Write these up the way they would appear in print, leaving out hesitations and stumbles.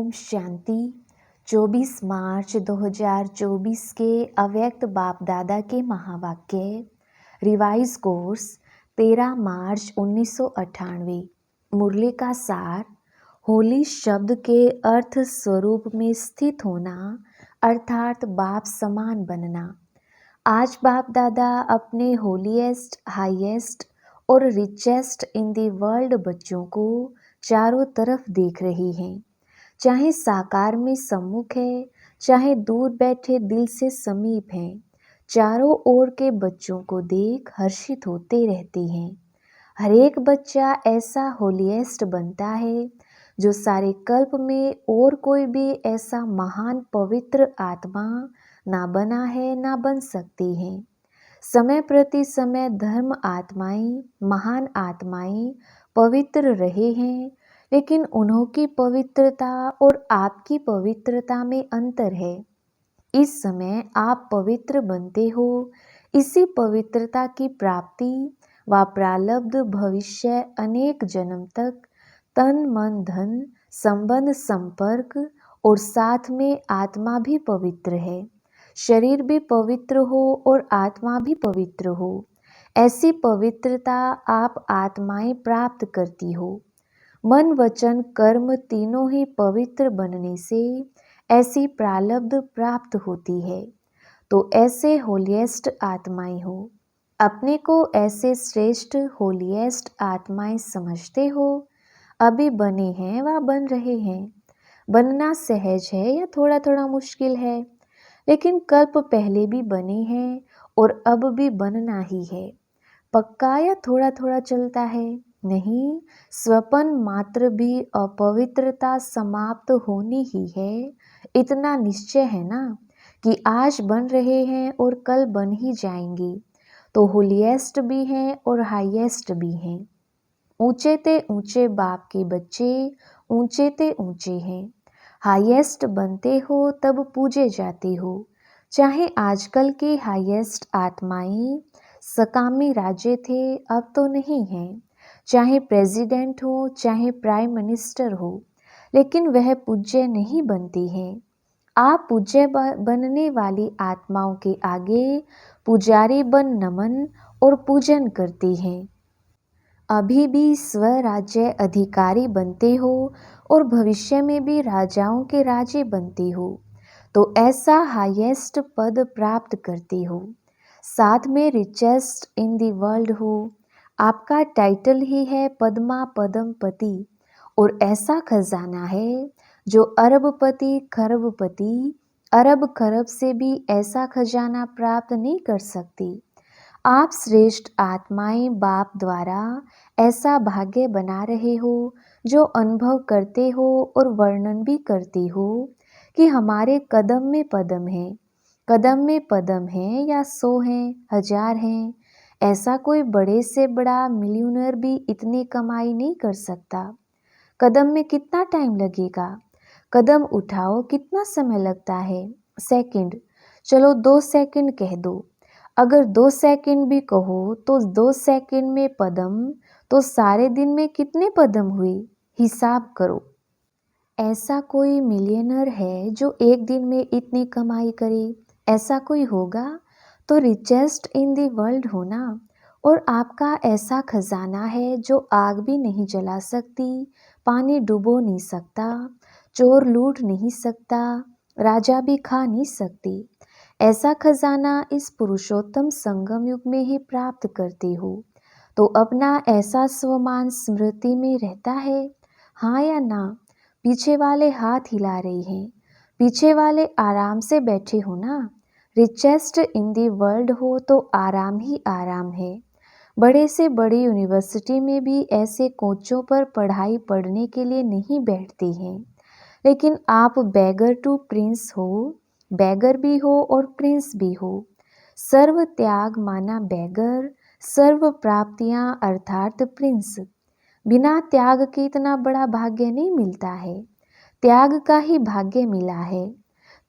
ओम शांति। 24 मार्च 2024 के अव्यक्त बाप दादा के महावाक्य। रिवाइज कोर्स 13 मार्च 1998। मुरली का सार। होली शब्द के अर्थ स्वरूप में स्थित होना अर्थात बाप समान बनना। आज बाप दादा अपने होलीएस्ट, हाईएस्ट और रिचेस्ट इन द वर्ल्ड बच्चों को चारों तरफ देख रही हैं। चाहे साकार में सम्मुख है, चाहे दूर बैठे दिल से समीप हैं, चारों ओर के बच्चों को देख हर्षित होते रहते हैं। हर एक बच्चा ऐसा होलीएस्ट बनता है जो सारे कल्प में और कोई भी ऐसा महान पवित्र आत्मा ना बना है ना बन सकती है। समय प्रति समय धर्म आत्माएं, महान आत्माएं पवित्र रहे हैं, लेकिन उन्हों की पवित्रता और आपकी पवित्रता में अंतर है। इस समय आप पवित्र बनते हो। इसी पवित्रता की प्राप्ति व प्रारब्ध भविष्य अनेक जन्म तक तन मन धन संबंध संपर्क और साथ में आत्मा भी पवित्र है। शरीर भी पवित्र हो और आत्मा भी पवित्र हो। ऐसी पवित्रता आप आत्माएं प्राप्त करती हो। मन वचन कर्म तीनों ही पवित्र बनने से ऐसी प्रारब्ध प्राप्त होती है। तो ऐसे होलीएस्ट आत्माएं हो। अपने को ऐसे श्रेष्ठ होलीएस्ट आत्माएं समझते हो। अभी बने हैं व बन रहे हैं। बनना सहज है या थोड़ा थोड़ा मुश्किल है, लेकिन कल्प पहले भी बने हैं और अब भी बनना ही है। पक्का या थोड़ा थोड़ा चलता है? नहीं, स्वपन मात्र भी अपवित्रता समाप्त होनी ही है। इतना निश्चय है ना कि आज बन रहे हैं और कल बन ही जाएंगे। तो होलीएस्ट भी हैं और हाईएस्ट भी हैं। ऊंचे ते ऊंचे बाप के बच्चे ऊंचे ते ऊंचे हैं। हाईएस्ट बनते हो तब पूजे जाते हो। चाहे आजकल के हाईएस्ट आत्माएं सकामी राजे थे, अब तो नहीं हैं। चाहे प्रेसिडेंट हो, चाहे प्राइम मिनिस्टर हो, लेकिन वह पूज्य नहीं बनती हैं। आप पूज्य बनने वाली आत्माओं के आगे पुजारी बन नमन और पूजन करते हैं। अभी भी स्वराज्य अधिकारी बनते हो और भविष्य में भी राजाओं के राजे बनते हो। तो ऐसा हाईएस्ट पद प्राप्त करते हो। साथ में रिचेस्ट इन द वर्ल्ड हो। आपका टाइटल ही है पद्मा पद्मपति और ऐसा खजाना है जो अरबपति खरबपति अरब खरब से भी ऐसा खजाना प्राप्त नहीं कर सकती। आप श्रेष्ठ आत्माएं बाप द्वारा ऐसा भाग्य बना रहे हो जो अनुभव करते हो और वर्णन भी करते हो कि हमारे कदम में पदम है। कदम में पदम है या 100 हैं, 1000 हैं। ऐसा कोई बड़े से बड़ा मिलियनर भी इतनी कमाई नहीं कर सकता। कदम में कितना टाइम लगेगा? कदम उठाओ कितना समय लगता है? सेकंड। चलो 2 सेकंड कह दो। अगर 2 सेकंड भी कहो तो 2 सेकंड में पदम, तो सारे दिन में कितने पदम हुए? हिसाब करो। ऐसा कोई मिलियनर है जो एक दिन में इतनी कमाई करे? ऐसा कोई होगा? तो रिचेस्ट इन द वर्ल्ड होना। और आपका ऐसा खजाना है जो आग भी नहीं जला सकती, पानी डुबो नहीं सकता, चोर लूट नहीं सकता, राजा भी खा नहीं सकती। ऐसा खजाना इस पुरुषोत्तम संगम युग में ही प्राप्त करते हो। तो अपना ऐसा स्वमान स्मृति में रहता है? हाँ या ना? पीछे वाले हाथ हिला रहे हैं। पीछे वाले आराम से बैठे हो ना? रिचेस्ट इन दी वर्ल्ड हो तो आराम ही आराम है। बड़े से बड़ी यूनिवर्सिटी में भी ऐसे कोचों पर पढ़ाई पढ़ने के लिए नहीं बैठते हैं। लेकिन आप बैगर टू प्रिंस हो। बैगर भी हो और प्रिंस भी हो। सर्व त्याग माना बैगर, सर्व प्राप्तियां अर्थात प्रिंस। बिना त्याग के इतना बड़ा भाग्य नहीं मिलता है। त्याग का ही भाग्य मिला है।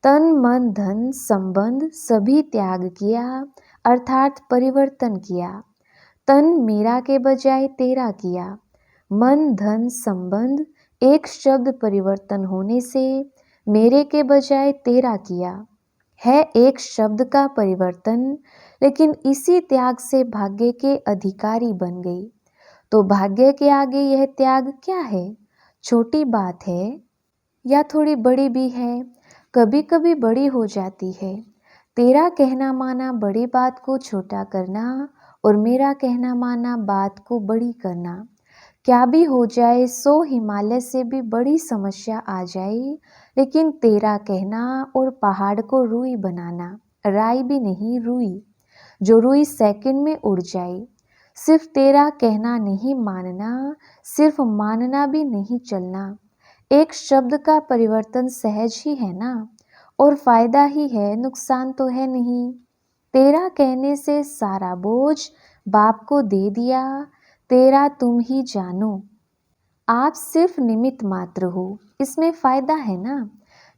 तन मन धन संबंध सभी त्याग किया अर्थात परिवर्तन किया। तन मेरा के बजाय तेरा किया। मन धन संबंध एक शब्द परिवर्तन होने से मेरे के बजाय तेरा किया है। एक शब्द का परिवर्तन, लेकिन इसी त्याग से भाग्य के अधिकारी बन गई। तो भाग्य के आगे यह त्याग क्या है? छोटी बात है या थोड़ी बड़ी भी है? कभी कभी बड़ी हो जाती है। तेरा कहना माना बड़ी बात को छोटा करना और मेरा कहना माना बात को बड़ी करना। क्या भी हो जाए, 100 हिमालय से भी बड़ी समस्या आ जाए, लेकिन तेरा कहना और पहाड़ को रुई बनाना, राई भी नहीं रुई, जो रुई सेकंड में उड़ जाए। सिर्फ तेरा कहना नहीं मानना, सिर्फ मानना भी नहीं चलना। एक शब्द का परिवर्तन सहज ही है ना, और फायदा ही है, नुकसान तो है नहीं। तेरा कहने से सारा बोझ बाप को दे दिया, तेरा तुम ही जानो। आप सिर्फ निमित्त मात्र हो, इसमें फायदा है ना।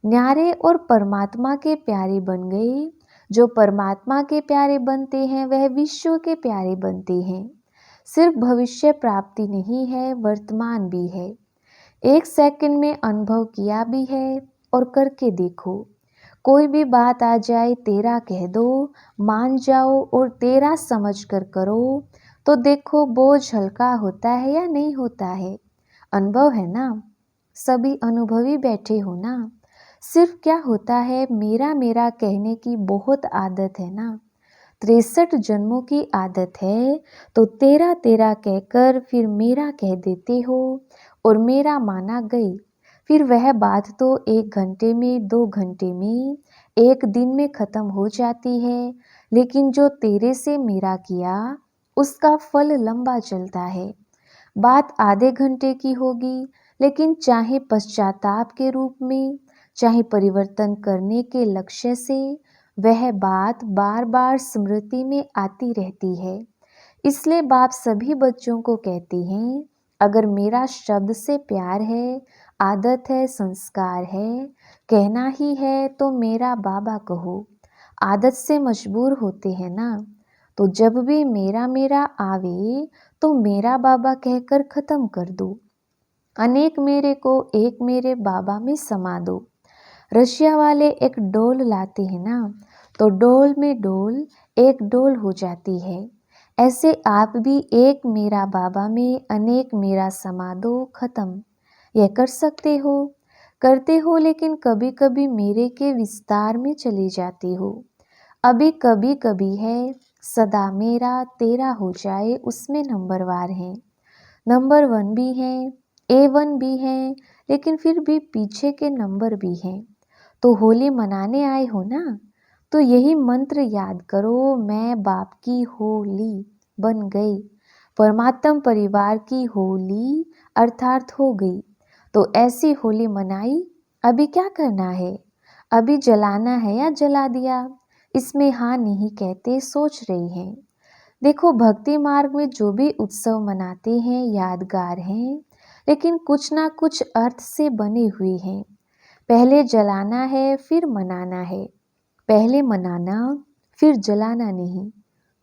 न्यारे और परमात्मा के प्यारे बन गए। जो परमात्मा के प्यारे बनते हैं वह विश्व के प्यारे बनते हैं। सिर्फ भविष्य प्राप्ति नहीं है, वर्तमान भी है। एक सेकंड में अनुभव किया भी है और करके देखो। कोई भी बात आ जाए, तेरा कह दो, मान जाओ और तेरा समझ कर करो, तो देखो बोझ हल्का होता है या नहीं होता है। अनुभव है ना, सभी अनुभवी बैठे हो ना। सिर्फ क्या होता है, मेरा मेरा कहने की बहुत आदत है ना। 63 जन्मों की आदत है, तो तेरा तेरा कहकर फिर मेरा कह देते हो और मेरा माना गई। फिर वह बात तो 1 घंटे में, 2 घंटे में, 1 दिन में खत्म हो जाती है, लेकिन जो तेरे से मेरा किया उसका फल लंबा चलता है। बात आधे घंटे की होगी, लेकिन चाहे पश्चाताप के रूप में, चाहे परिवर्तन करने के लक्ष्य से, वह बात बार बार स्मृति में आती रहती है। इसलिए बाप सभी बच्चों को कहते हैं, अगर मेरा शब्द से प्यार है, आदत है, संस्कार है, कहना ही है, तो मेरा बाबा कहो। आदत से मजबूर होते हैं ना, तो जब भी मेरा मेरा आवे तो मेरा बाबा कहकर खत्म कर दो। अनेक मेरे को एक मेरे बाबा में समा दो। रशिया वाले एक डोल लाते हैं ना, तो डोल में डोल एक डोल हो जाती है। ऐसे आप भी एक मेरा बाबा में अनेक मेरा समा दो, खत्म। यह कर सकते हो, करते हो, लेकिन कभी कभी मेरे के विस्तार में चले जाते हो। अभी कभी कभी है, सदा मेरा तेरा हो जाए, उसमें नंबरवार है। नंबर 1 भी है, A1 भी है, लेकिन फिर भी पीछे के नंबर भी हैं। तो होली मनाने आए हो ना, तो यही मंत्र याद करो, मैं बाप की होली बन गई, परमात्म परिवार की होली अर्थात हो गई। तो ऐसी होली मनाई। अभी क्या करना है? अभी जलाना है या जला दिया? इसमें हाँ नहीं कहते, सोच रही हैं। देखो, भक्ति मार्ग में जो भी उत्सव मनाते हैं यादगार हैं, लेकिन कुछ ना कुछ अर्थ से बने हुए हैं। पहले जलाना है फिर मनाना है। पहले मनाना फिर जलाना नहीं।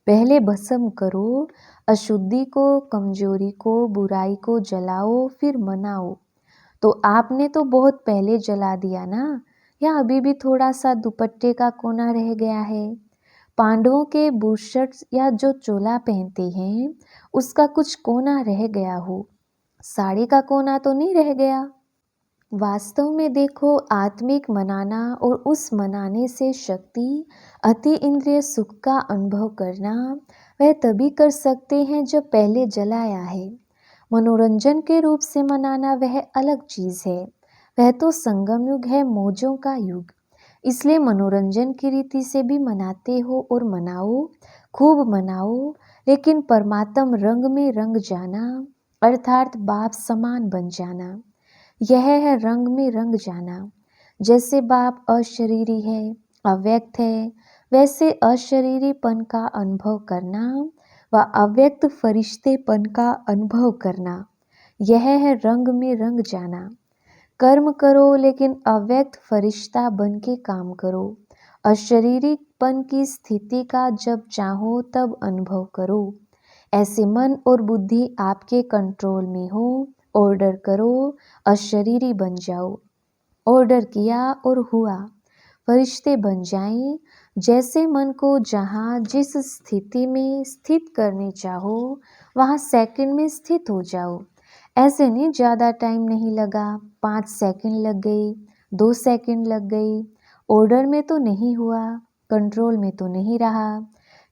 पहले भस्म करो अशुद्धि को, कमजोरी को, बुराई को जलाओ, फिर मनाओ। तो आपने तो बहुत पहले जला दिया ना, या अभी भी थोड़ा सा दुपट्टे का कोना रह गया है? पांडवों के बुशर्ट या जो चोला पहनते हैं उसका कुछ कोना रह गया हो, साड़ी का कोना तो नहीं रह गया। वास्तव में देखो, आत्मिक मनाना और उस मनाने से शक्ति, अति इंद्रिय सुख का अनुभव करना, वह तभी कर सकते हैं जब पहले जलाया है। मनोरंजन के रूप से मनाना वह अलग चीज है। वह तो संगम युग है, मौजों का युग। इसलिए मनोरंजन की रीति से भी मनाते हो और मनाओ, खूब मनाओ, लेकिन परमात्म रंग में रंग जाना, अर्थात बाप समान बन जाना। यह है रंग में रंग जाना। जैसे बाप अशरीरी है, अव्यक्त है, वैसे अशरीरीपन का अनुभव करना व अव्यक्त फरिश्तेपन का अनुभव करना, यह है रंग में रंग जाना। कर्म करो, लेकिन अव्यक्त फरिश्ता बन के काम करो। अशरीरीपन की स्थिति का जब चाहो तब अनुभव करो। ऐसे मन और बुद्धि आपके कंट्रोल में हो ऑर्डर करो, अशरीरी बन जाओ। ऑर्डर किया और हुआ, फरिश्ते बन जाएं। जैसे मन को जहाँ जिस स्थिति में स्थित करने चाहो वहाँ सेकंड में स्थित हो जाओ। ऐसे नहीं ज़्यादा टाइम नहीं लगा, 5 सेकंड लग गई, 2 सेकंड लग गई। ऑर्डर में तो नहीं हुआ, कंट्रोल में तो नहीं रहा।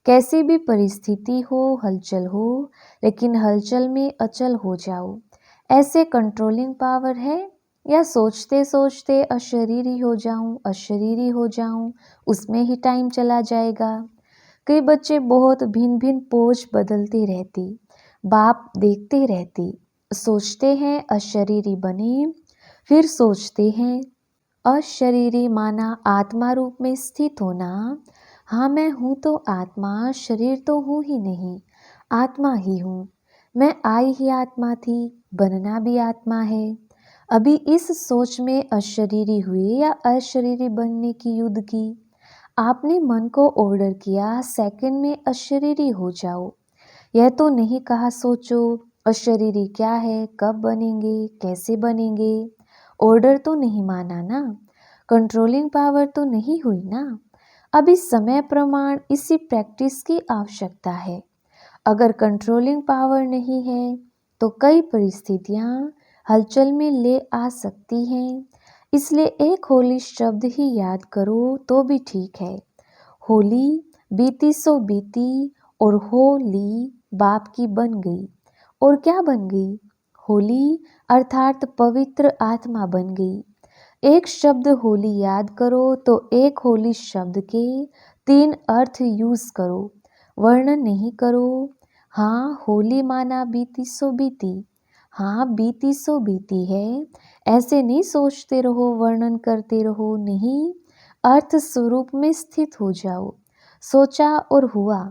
कैसी भी परिस्थिति हो, हलचल हो, लेकिन हलचल में अचल हो जाओ। ऐसे कंट्रोलिंग पावर है, या सोचते सोचते अशरीरी हो जाऊं, अशरीरी हो जाऊं, उसमें ही टाइम चला जाएगा। कई बच्चे बहुत भिन्न भिन्न पोज बदलते रहती, बाप देखते रहती, सोचते हैं अशरीरी बने, फिर सोचते हैं अशरीरी माना आत्मा रूप में स्थित होना। हाँ मैं हूँ तो आत्मा, शरीर तो हूँ ही नहीं, आत्मा ही हूँ। मैं आई ही आत्मा थी, बनना भी आत्मा है। अभी इस सोच में अशरीरी हुए या अशरीरी बनने की युद्ध की। आपने मन को ऑर्डर किया, सेकंड में अशरीरी हो जाओ। यह तो नहीं कहा सोचो अशरीरी क्या है, कब बनेंगे, कैसे बनेंगे। ऑर्डर तो नहीं माना ना, कंट्रोलिंग पावर तो नहीं हुई ना। अभी समय प्रमाण इसी प्रैक्टिस की आवश्यकता है। अगर कंट्रोलिंग पावर नहीं है तो कई परिस्थितियां हलचल में ले आ सकती हैं। इसलिए एक होली शब्द ही याद करो तो भी ठीक है। होली बीती सो बीती और होली बाप की बन गई। और क्या बन गई? होली अर्थात पवित्र आत्मा बन गई। एक शब्द होली याद करो तो एक होली शब्द के 3 अर्थ यूज करो, वर्णन नहीं करो। हाँ होली माना बीती सो बीती, हाँ बीती सो बीती है। ऐसे नहीं सोचते रहो, वर्णन करते रहो, नहीं, अर्थ स्वरूप में स्थित हो जाओ। सोचा और हुआ,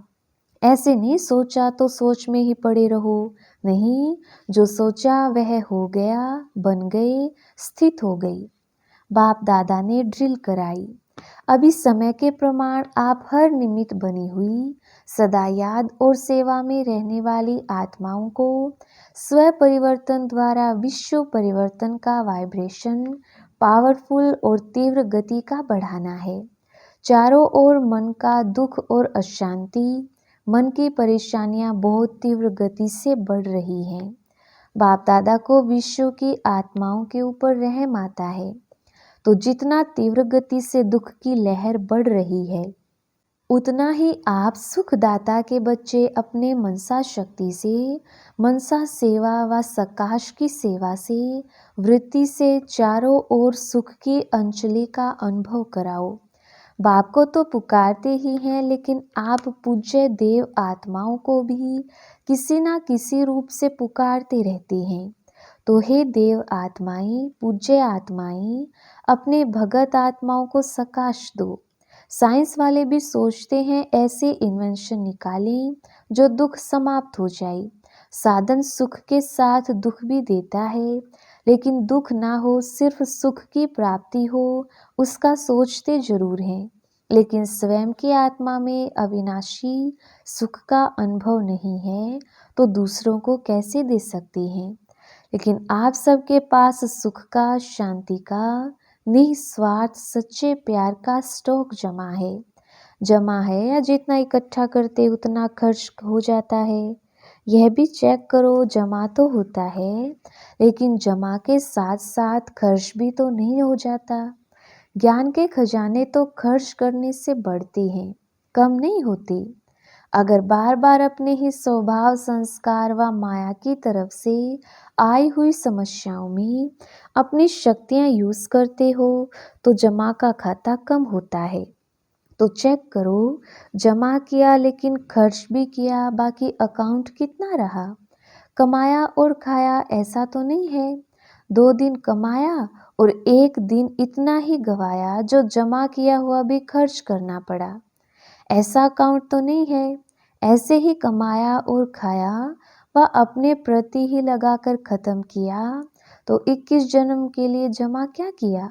ऐसे नहीं सोचा तो सोच में ही पड़े रहो, नहीं, जो सोचा वह हो गया, बन गए, स्थित हो गई। बाप दादा ने ड्रिल कराई। अभी समय के प्रमाण आप हर निमित्त बनी हुई सदा याद और सेवा में रहने वाली आत्माओं को स्व परिवर्तन द्वारा विश्व परिवर्तन का वाइब्रेशन पावरफुल और तीव्र गति का बढ़ाना है। चारों ओर मन का दुख और अशांति, मन की परेशानियां बहुत तीव्र गति से बढ़ रही हैं। बाप दादा को विश्व की आत्माओं के ऊपर रहम आता है, तो जितना तीव्र गति से दुख की लहर बढ़ रही है, उतना ही आप सुखदाता के बच्चे अपने मनसा शक्ति से, मनसा सेवा व सकाश की सेवा से, वृत्ति से चारों ओर सुख की अंजलि का अनुभव कराओ। बाप को तो पुकारते ही हैं, लेकिन आप पूज्य देव आत्माओं को भी किसी ना किसी रूप से पुकारते रहते हैं। तो हे देव आत्माएं, पूज्य आत्माएं, अपने भगत आत्माओं को सकाश दो। साइंस वाले भी सोचते हैं ऐसे इन्वेंशन निकालें जो दुख समाप्त हो जाए। साधन सुख के साथ दुख भी देता है, लेकिन दुख ना हो, सिर्फ सुख की प्राप्ति हो, उसका सोचते जरूर हैं। लेकिन स्वयं की आत्मा में अविनाशी सुख का अनुभव नहीं है तो दूसरों को कैसे दे सकते हैं। लेकिन आप सबके पास सुख का, शांति का, निस्वार्थ सच्चे प्यार का स्टॉक जमा है या जितना इकट्ठा करते उतना खर्च हो जाता है। यह भी चेक करो, जमा तो होता है, लेकिन जमा के साथ साथ खर्च भी तो नहीं हो जाता। ज्ञान के खजाने तो खर्च करने से बढ़ते हैं, कम नहीं होते। अगर बार बार अपने ही स्वभाव, संस्कार व माया की तरफ से आई हुई समस्याओं में अपनी शक्तियां यूज करते हो तो जमा का खाता कम होता है। तो चेक करो, जमा किया लेकिन खर्च भी किया, बाकी अकाउंट कितना रहा। कमाया और खाया ऐसा तो नहीं है, 2 दिन कमाया और 1 दिन इतना ही गवाया जो जमा किया हुआ भी खर्च करना पड़ा। ऐसा अकाउंट तो नहीं है। ऐसे ही कमाया और खाया व अपने प्रति ही लगाकर खत्म किया तो 21 जन्म के लिए जमा क्या किया।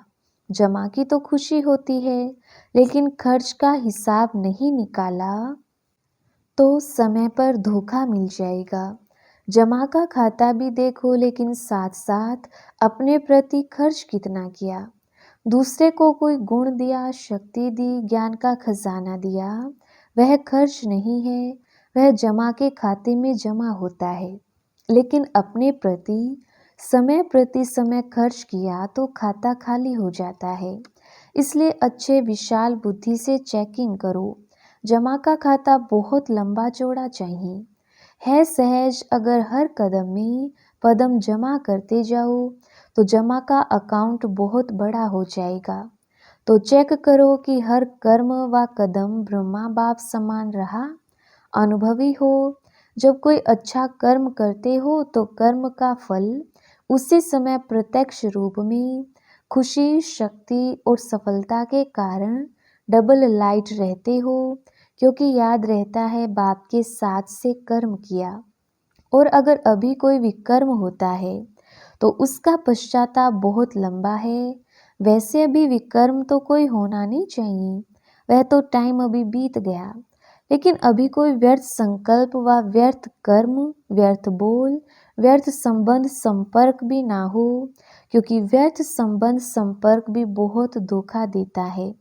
जमा की तो खुशी होती है, लेकिन खर्च का हिसाब नहीं निकाला तो समय पर धोखा मिल जाएगा। जमा का खाता भी देखो, लेकिन साथ साथ अपने प्रति खर्च कितना किया। दूसरे को कोई गुण दिया, शक्ति दी, ज्ञान का खजाना दिया, वह खर्च नहीं है, वह जमा के खाते में जमा होता है। लेकिन अपने प्रति समय खर्च किया तो खाता खाली हो जाता है। इसलिए अच्छे विशाल बुद्धि से चेकिंग करो। जमा का खाता बहुत लंबा चौड़ा चाहिए, है सहज। अगर हर कदम में पदम जमा करते जाओ तो जमा का अकाउंट बहुत बड़ा हो जाएगा। तो चेक करो कि हर कर्म व कदम ब्रह्मा बाप समान रहा, अनुभवी हो। जब कोई अच्छा कर्म करते हो तो कर्म का फल उसी समय प्रत्यक्ष रूप में खुशी, शक्ति और सफलता के कारण डबल लाइट रहते हो, क्योंकि याद रहता है बाप के साथ से कर्म किया। और अगर अभी कोई विकर्म होता है तो उसका पश्चाताप बहुत लंबा है। वैसे अभी विकर्म तो कोई होना नहीं चाहिए, वह तो टाइम अभी बीत गया। लेकिन अभी कोई व्यर्थ संकल्प व व्यर्थ कर्म, व्यर्थ बोल, व्यर्थ संबंध संपर्क भी ना हो, क्योंकि व्यर्थ संबंध संपर्क भी बहुत धोखा देता है।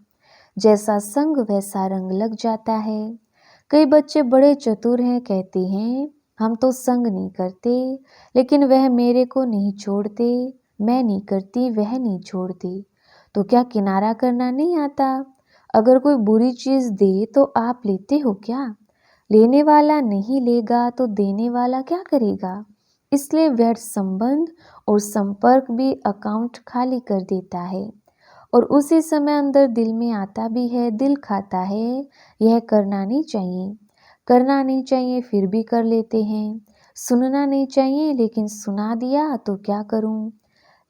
जैसा संग वैसा रंग लग जाता है। कई बच्चे बड़े चतुर हैं, कहते हैं हम तो संग नहीं करते, लेकिन वह मेरे को नहीं छोड़ते, मैं नहीं करती वह नहीं छोड़ती। तो क्या किनारा करना नहीं आता? अगर कोई बुरी चीज दे तो आप लेते हो क्या? लेने वाला नहीं लेगा तो देने वाला क्या करेगा? इसलिए व्यर्थ संबंध और संपर्क भी अकाउंट खाली कर देता है। और उसी समय अंदर दिल में आता भी है, दिल खाता है यह करना नहीं चाहिए, करना नहीं चाहिए फिर भी कर लेते हैं। सुनना नहीं चाहिए लेकिन सुना दिया तो क्या करूं।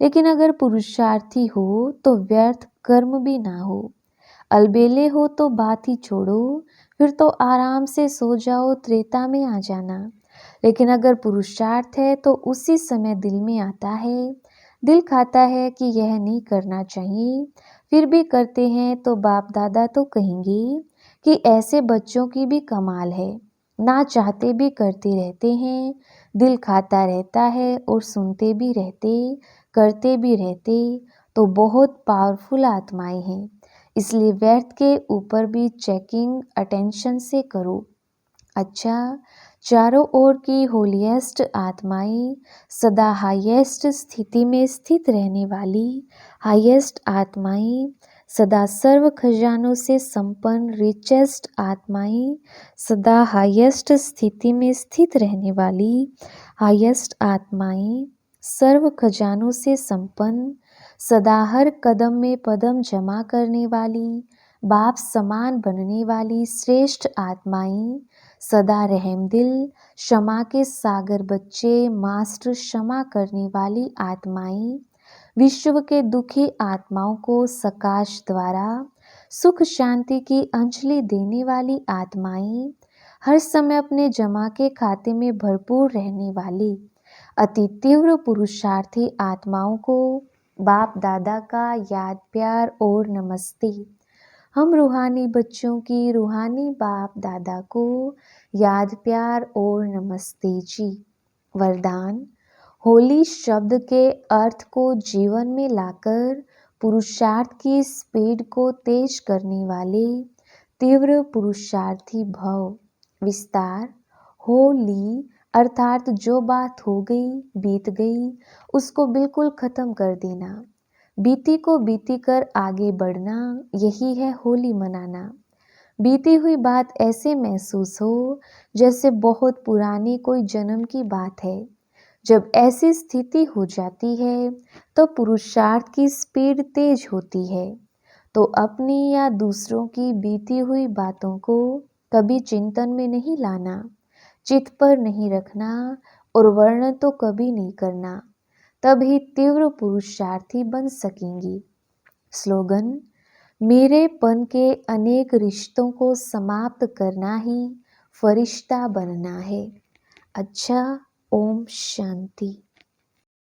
लेकिन अगर पुरुषार्थी हो तो व्यर्थ कर्म भी ना हो। अलबेले हो तो बात ही छोड़ो, फिर तो आराम से सो जाओ, त्रेता में आ जाना। लेकिन अगर पुरुषार्थ है तो उसी समय दिल में आता है, दिल खाता है कि यह नहीं करना चाहिए, फिर भी करते हैं तो बाप दादा तो कहेंगे कि ऐसे बच्चों की भी कमाल है, ना चाहते भी करते रहते हैं। दिल खाता रहता है और सुनते भी रहते, करते भी रहते, तो बहुत पावरफुल आत्माएं हैं। इसलिए व्यर्थ के ऊपर भी चेकिंग अटेंशन से करो। अच्छा, चारों ओर की होलीएस्ट आत्माएं, सदा हाईएस्ट स्थिति में स्थित रहने वाली हाईएस्ट आत्माएं, सदा सर्व खजानों से संपन्न रिचेस्ट आत्माएं, सदा हाईएस्ट स्थिति में स्थित रहने वाली हाईएस्ट आत्माएं, सर्व खजानों से संपन्न, सदा हर कदम में पदम जमा करने वाली, बाप समान बनने वाली श्रेष्ठ आत्माएं, सदा रहमदिल, क्षमा के सागर बच्चे, मास्टर क्षमा करने वाली आत्माएं, विश्व के दुखी आत्माओं को सकाश द्वारा सुख शांति की अंजलि देने वाली आत्माएं, हर समय अपने जमा के खाते में भरपूर रहने वाली अति तीव्र पुरुषार्थी आत्माओं को बाप दादा का याद प्यार और नमस्ते। हम रूहानी बच्चों की रूहानी बाप दादा को याद प्यार और नमस्ते जी। वरदान: होली शब्द के अर्थ को जीवन में लाकर पुरुषार्थ की स्पीड को तेज करने वाले तीव्र पुरुषार्थी भव। विस्तार: होली अर्थात जो बात हो गई बीत गई उसको बिल्कुल खत्म कर देना, बीती को बीती कर आगे बढ़ना, यही है होली मनाना। बीती हुई बात ऐसे महसूस हो जैसे बहुत पुरानी कोई जन्म की बात है। जब ऐसी स्थिति हो जाती है तो पुरुषार्थ की स्पीड तेज होती है। तो अपनी या दूसरों की बीती हुई बातों को कभी चिंतन में नहीं लाना, चित्त पर नहीं रखना और वर्णन तो कभी नहीं करना, तभी तीव्र पुरुषार्थी बन सकेंगी। स्लोगन: मेरेपन के अनेक रिश्तों को समाप्त करना ही फरिश्ता बनना है। अच्छा, ओम शांति।